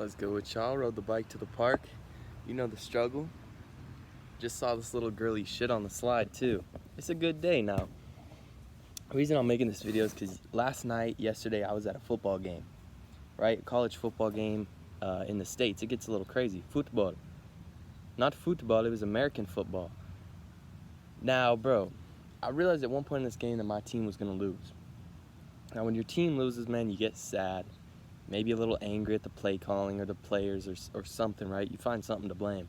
What's good with y'all? Rode the bike to the park. You know the struggle. Just saw this little girly shit on the slide too. It's a good day now. The reason I'm making this video is because yesterday, I was at a football game, right? A college football game in the States. It gets a little crazy. Football. Not football, it was American football. Now, bro, I realized at one point in this game that my team was going to lose. Now, when your team loses, man, you get sad. Maybe a little angry at the play calling or the players or something, right? You find something to blame.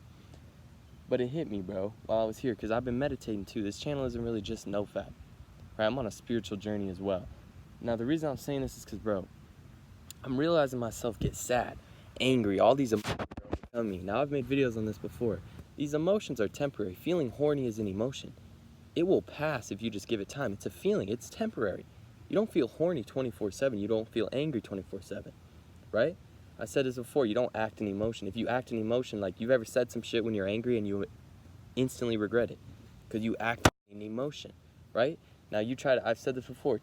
But it hit me, bro, while I was here, because I've been meditating too. This channel isn't really just NoFap, right? I'm on a spiritual journey as well. Now, the reason I'm saying this is because, bro, I'm realizing myself get sad, angry, all these emotions on me. Now, I've made videos on this before. These emotions are temporary. Feeling horny is an emotion. It will pass if you just give it time. It's a feeling. It's temporary. You don't feel horny 24/7. You don't feel angry 24/7. Right? I said this before, you don't act an emotion. If you act an emotion, like you've ever said some shit when you're angry and you instantly regret it because you act an emotion, right? Now I've said this before,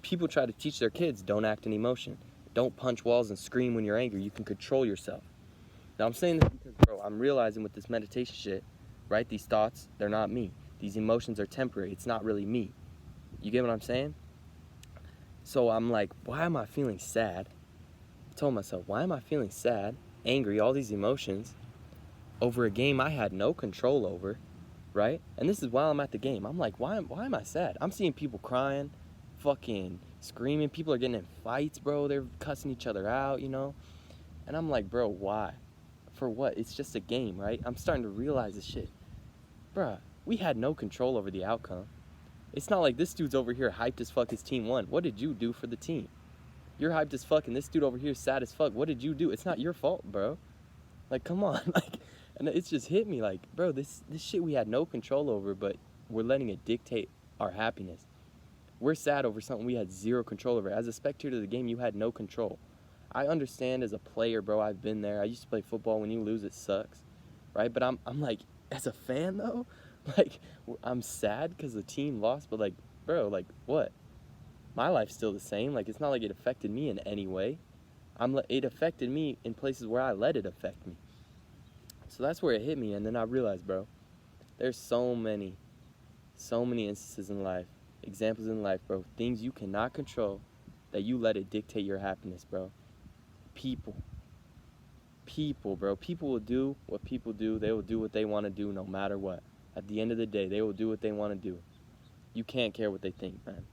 people try to teach their kids, don't act an emotion. Don't punch walls and scream when you're angry. You can control yourself. Now I'm saying this because, bro, I'm realizing with this meditation shit, right? These thoughts, they're not me. These emotions are temporary. It's not really me. You get what I'm saying? So I'm like, why am I feeling sad? Told myself, why am I feeling sad, angry, all these emotions over a game I had no control over, right? And this is while I'm at the game. I'm like, why am I sad? I'm seeing people crying, fucking screaming. People are getting in fights, bro. They're cussing each other out, you know? And I'm like, bro, why? For what? It's just a game, right? I'm starting to realize this shit. Bruh, we had no control over the outcome. It's not like this dude's over here hyped as fuck his team won. What did you do for the team? You're hyped as fuck, and this dude over here is sad as fuck. What did you do? It's not your fault, bro. Like, come on. Like, and it's just hit me like, bro, this shit we had no control over, but we're letting it dictate our happiness. We're sad over something we had zero control over. As a spectator of the game, you had no control. I understand as a player, bro, I've been there. I used to play football. When you lose, it sucks, right? But I'm like, as a fan, though, like, I'm sad because the team lost, but, like, bro, like, what? My life's still the same. Like, it's not like it affected me in any way. It affected me in places where I let it affect me. So that's where it hit me. And then I realized, bro, there's so many instances in life, examples in life, bro, things you cannot control that you let it dictate your happiness, bro. People, bro. People will do what people do. They will do what they want to do no matter what. At the end of the day, they will do what they want to do. You can't care what they think, man.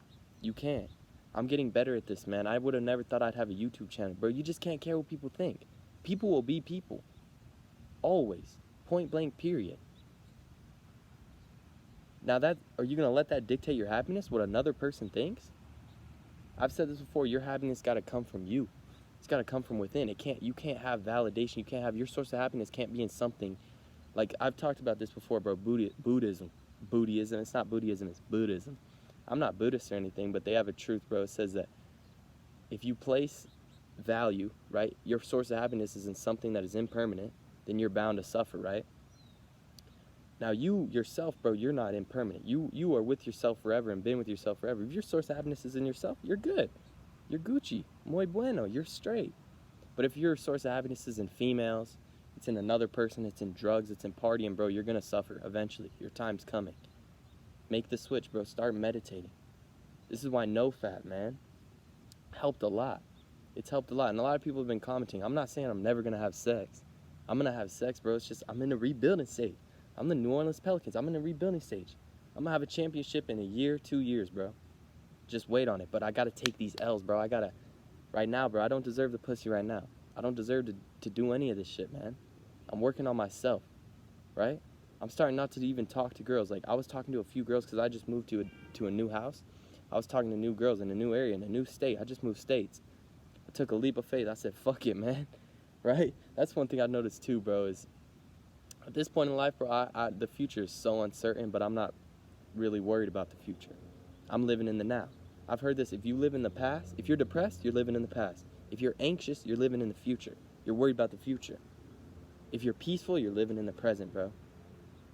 You can't. I'm getting better at this, man. I would have never thought I'd have a YouTube channel. Bro, you just can't care what people think. People will be people. Always. Point blank, period. Now are you going to let that dictate your happiness, what another person thinks? I've said this before, your happiness got to come from you. It's got to come from within. You can't have validation. You can't have, your source of happiness can't be in something. Like, I've talked about this before, bro, Buddhism. It's not Buddhism, it's Buddhism. I'm not Buddhist or anything, but they have a truth, bro. It says that if you place value, right, your source of happiness is in something that is impermanent, then you're bound to suffer, right? Now, you yourself, bro, you're not impermanent. You are with yourself forever and been with yourself forever. If your source of happiness is in yourself, you're good. You're Gucci. Muy bueno. You're straight. But if your source of happiness is in females, it's in another person, it's in drugs, it's in partying, bro, you're going to suffer eventually. Your time's coming. Make the switch, bro. Start meditating. This is why NoFap, man, helped a lot. It's helped a lot. And a lot of people have been commenting. I'm not saying I'm never going to have sex. I'm going to have sex, bro. It's just I'm in a rebuilding stage. I'm the New Orleans Pelicans. I'm in a rebuilding stage. I'm going to have a championship in a year, 2 years, bro. Just wait on it. But I got to take these L's, bro. Right now, bro, I don't deserve the pussy right now. I don't deserve to do any of this shit, man. I'm working on myself, right? I'm starting not to even talk to girls. Like, I was talking to a few girls because I just moved to a new house. I was talking to new girls in a new area, in a new state. I just moved states. I took a leap of faith. I said, fuck it, man. Right? That's one thing I've noticed too, bro, is at this point in life, bro, the future is so uncertain, but I'm not really worried about the future. I'm living in the now. I've heard this. If you live in the past, if you're depressed, you're living in the past. If you're anxious, you're living in the future. You're worried about the future. If you're peaceful, you're living in the present, bro.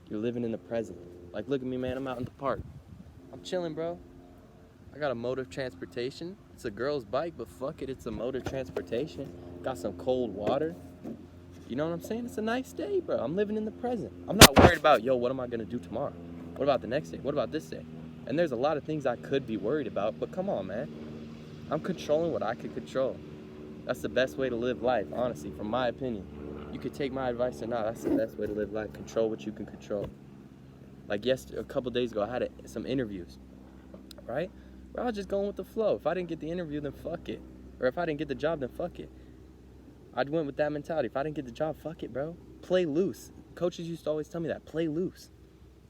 You're living in the present. Like, look at me, man. I'm out in the park. I'm chilling, bro. I got a mode of transportation. It's a girl's bike, but fuck it, it's a mode of transportation. Got some cold water. You know what I'm saying? It's a nice day, bro. I'm living in the present. I'm not worried about, yo, what am I gonna do tomorrow? What about the next day? What about this day? And there's a lot of things I could be worried about, but come on, man. I'm controlling what I can control. That's the best way to live life, honestly, from my opinion. You could take my advice or not. That's the best way to live life. Control what you can control. Like a couple days ago, I had some interviews, right? Bro, I was just going with the flow. If I didn't get the interview, then fuck it. Or if I didn't get the job, then fuck it. I went with that mentality. If I didn't get the job, fuck it, bro. Play loose. Coaches used to always tell me that. Play loose,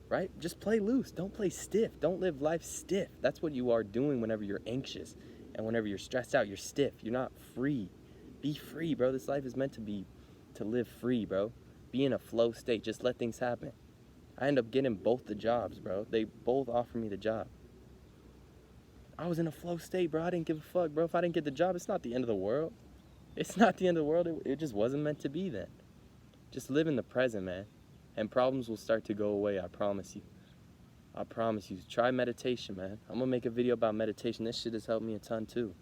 right? Just play loose. Don't play stiff. Don't live life stiff. That's what you are doing whenever you're anxious. And whenever you're stressed out, you're stiff. You're not free. Be free, bro. This life is meant to live free, bro. Be in a flow state. Just let things happen. I ended up getting both the jobs, bro. They both offered me the job. I was in a flow state, bro. I didn't give a fuck, bro. If I didn't get the job, it's not the end of the world. It's not the end of the world. It just wasn't meant to be then. Just live in the present, man. And problems will start to go away, I promise you. I promise you. Try meditation, man. I'm going to make a video about meditation. This shit has helped me a ton, too.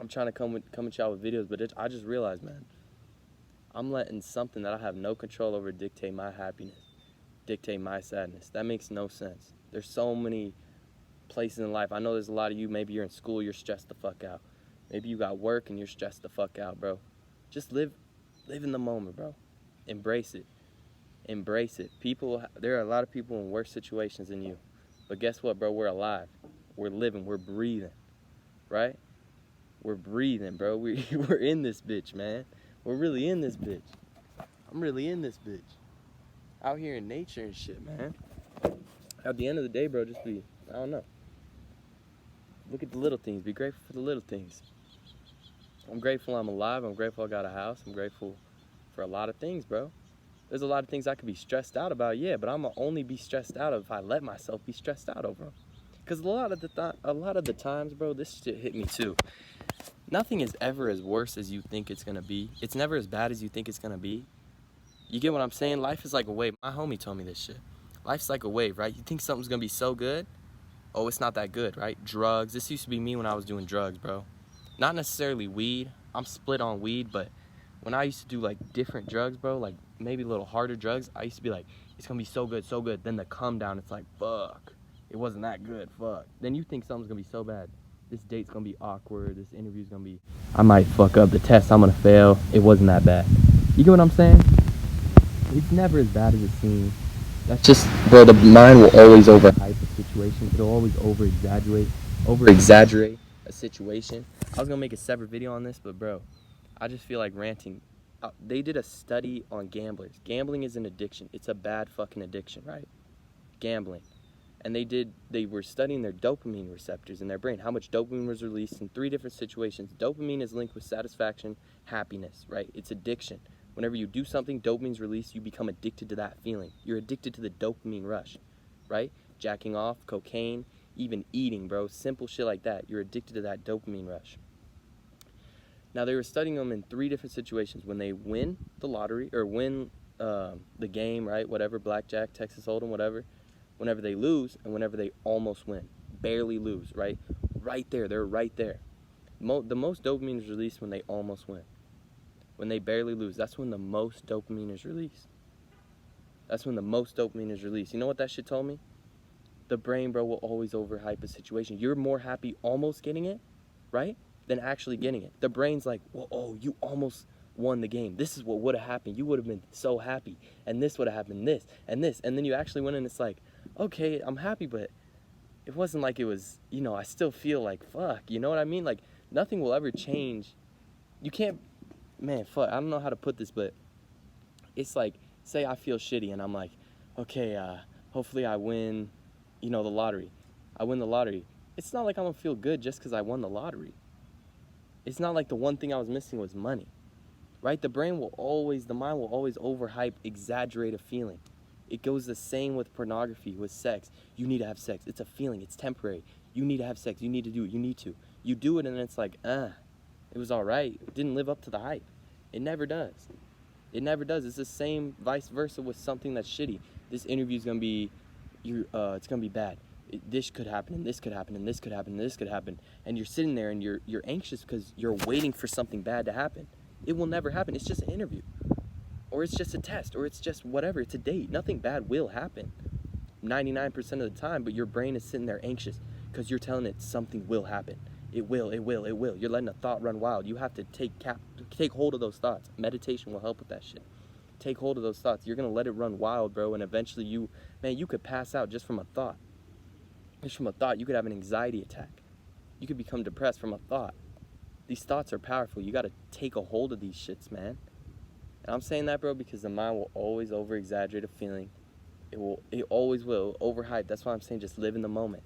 I'm trying to come at y'all with videos, but I just realized, man, I'm letting something that I have no control over dictate my happiness, dictate my sadness. That makes no sense. There's so many places in life. I know there's a lot of you, maybe you're in school, you're stressed the fuck out. Maybe you got work and you're stressed the fuck out, bro. Just live in the moment, bro. Embrace it. Embrace it. There are a lot of people in worse situations than you. But guess what, bro? We're alive. We're living. We're breathing. Right? We're breathing, bro. We're in this bitch, man. We're really in this bitch. I'm really in this bitch. Out here in nature and shit, man. At the end of the day, bro, just I don't know. Look at the little things. Be grateful for the little things. I'm grateful I'm alive. I'm grateful I got a house. I'm grateful for a lot of things, bro. There's a lot of things I could be stressed out about, yeah, but I'm going to only be stressed out if I let myself be stressed out over them. Because a lot of the times, bro, this shit hit me too. Nothing is ever as worse as you think it's going to be. It's never as bad as you think it's going to be. You get what I'm saying? Life is like a wave. My homie told me this shit. Life's like a wave, right? You think something's going to be so good. Oh, it's not that good, right? Drugs. This used to be me when I was doing drugs, bro. Not necessarily weed. I'm split on weed, but when I used to do like different drugs, bro, like maybe a little harder drugs, I used to be like, it's gonna be so good, so good. Then the come down, it's like, fuck, it wasn't that good, fuck. Then you think something's gonna be so bad. This date's gonna be awkward, this interview's gonna be, I might fuck up the test, I'm gonna fail. It wasn't that bad. You get what I'm saying? It's never as bad as it seems. That's just, bro, the mind will always overhype a situation. It'll always over-exaggerate a situation. I was gonna make a separate video on this, but bro, I just feel like ranting. They did a study on gamblers. Gambling is an addiction. It's a bad fucking addiction, right? Gambling. And they were studying their dopamine receptors in their brain, how much dopamine was released in 3 different situations. Dopamine is linked with satisfaction, happiness, right? It's addiction. Whenever you do something, dopamine's released, you become addicted to that feeling. You're addicted to the dopamine rush, right? Jacking off, cocaine, even eating, bro. Simple shit like that. You're addicted to that dopamine rush. Now, they were studying them in 3 different situations. When they win the lottery, or win the game, right? Whatever, blackjack, Texas Hold'em, whatever. Whenever they lose, and whenever they almost win. Barely lose, right? Right there, they're right there. The most dopamine is released when they almost win. When they barely lose, that's when the most dopamine is released. That's when the most dopamine is released. You know what that shit told me? The brain, bro, will always overhype a situation. You're more happy almost getting it, right, than actually getting it. The brain's like, well, oh, you almost won the game. This is what would have happened. You would have been so happy. And this would have happened, this, and this. And then you actually went and it's like, okay, I'm happy, but it wasn't like it was, I still feel like, fuck, you know what I mean? Like, nothing will ever change. You can't, man, fuck, I don't know how to put this, but it's like, say I feel shitty and I'm like, okay, hopefully I win, the lottery. I win the lottery. It's not like I'm gonna feel good just because I won the lottery. It's not like the one thing I was missing was money, right? The mind will always overhype, exaggerate a feeling. It goes the same with pornography, with sex. You need to have sex. It's a feeling. It's temporary. You need to have sex. You need to do it. You need to. You do it and it's like, it was all right. It didn't live up to the hype. It never does. It never does. It's the same vice versa with something that's shitty. This interview's gonna be, it's gonna be bad. this could happen, and this could happen, and this could happen, and this could happen. And you're sitting there and you're anxious because you're waiting for something bad to happen. It will never happen. It's just an interview. Or it's just a test, or it's just whatever. It's a date. Nothing bad will happen 99% of the time, but your brain is sitting there anxious because you're telling it something will happen. It will, it will, it will. You're letting a thought run wild. You have to take hold of those thoughts. Meditation will help with that shit. Take hold of those thoughts. You're going to let it run wild, bro, and eventually you could pass out just from a thought. Just from a thought, you could have an anxiety attack. You could become depressed from a thought. These thoughts are powerful. You got to take a hold of these shits, man. And I'm saying that, bro, because the mind will always over-exaggerate a feeling. It always will. Overhype. That's why I'm saying just live in the moment.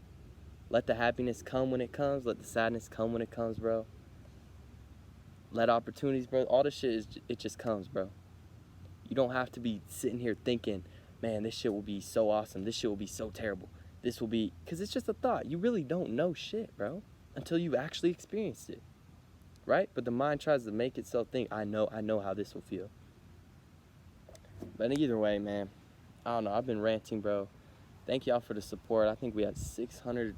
Let the happiness come when it comes. Let the sadness come when it comes, bro. Let opportunities, bro. All this shit, it just comes, bro. You don't have to be sitting here thinking, man, this shit will be so awesome. This shit will be so terrible. This will be, because it's just a thought. You really don't know shit, bro, until you've actually experienced it, right? But the mind tries to make itself think, I know how this will feel. But either way, man, I don't know. I've been ranting, bro. Thank y'all for the support. I think we had 600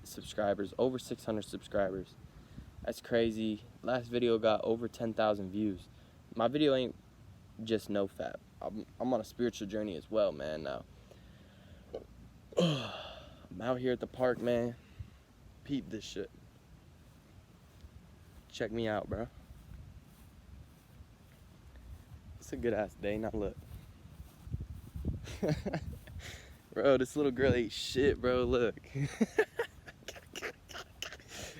subscribers, over 600 subscribers. That's crazy. Last video got over 10,000 views. My video ain't just NoFap. I'm on a spiritual journey as well, man, now. I'm out here at the park, man. Peep this shit. Check me out, bro. It's a good ass day. Now look. Bro, this little girl ate shit, bro. Look.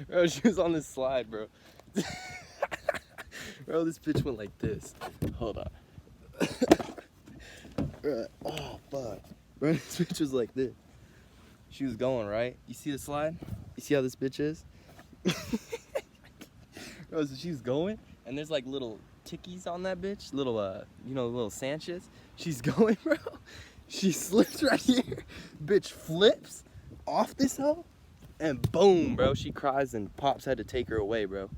Bro, she was on this slide, bro. Bro, this bitch went like this. Hold on. Bro, oh, fuck. Bro, this bitch was like this. She was going, right? You see the slide? You see how this bitch is? Bro, so she's going, and there's like little tickies on that bitch. Little, little Sanchez. She's going, bro. She slips right here. Bitch flips off this hoe, and boom, bro. She cries, and Pops had to take her away, bro.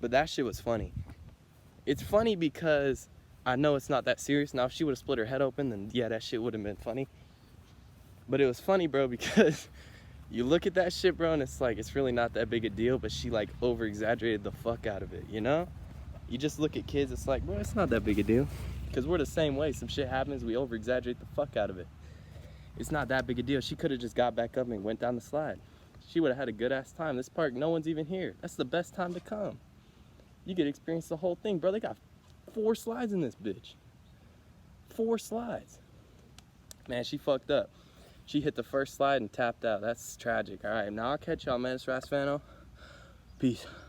But that shit was funny. It's funny because I know it's not that serious. Now, if she would have split her head open, then yeah, that shit would have been funny. But it was funny, bro, because you look at that shit, bro, and it's like, it's really not that big a deal, but she like over-exaggerated the fuck out of it, you know? You just look at kids, it's like, bro, it's not that big a deal. Because we're the same way. Some shit happens, we over-exaggerate the fuck out of it. It's not that big a deal. She could have just got back up and went down the slide. She would have had a good-ass time. This park, no one's even here. That's the best time to come. You get to experience the whole thing, bro. They got 4 slides in this bitch. 4 slides. Man, she fucked up. She hit the first slide and tapped out. That's tragic. All right, now I'll catch y'all, man. It's Rasfano. Peace.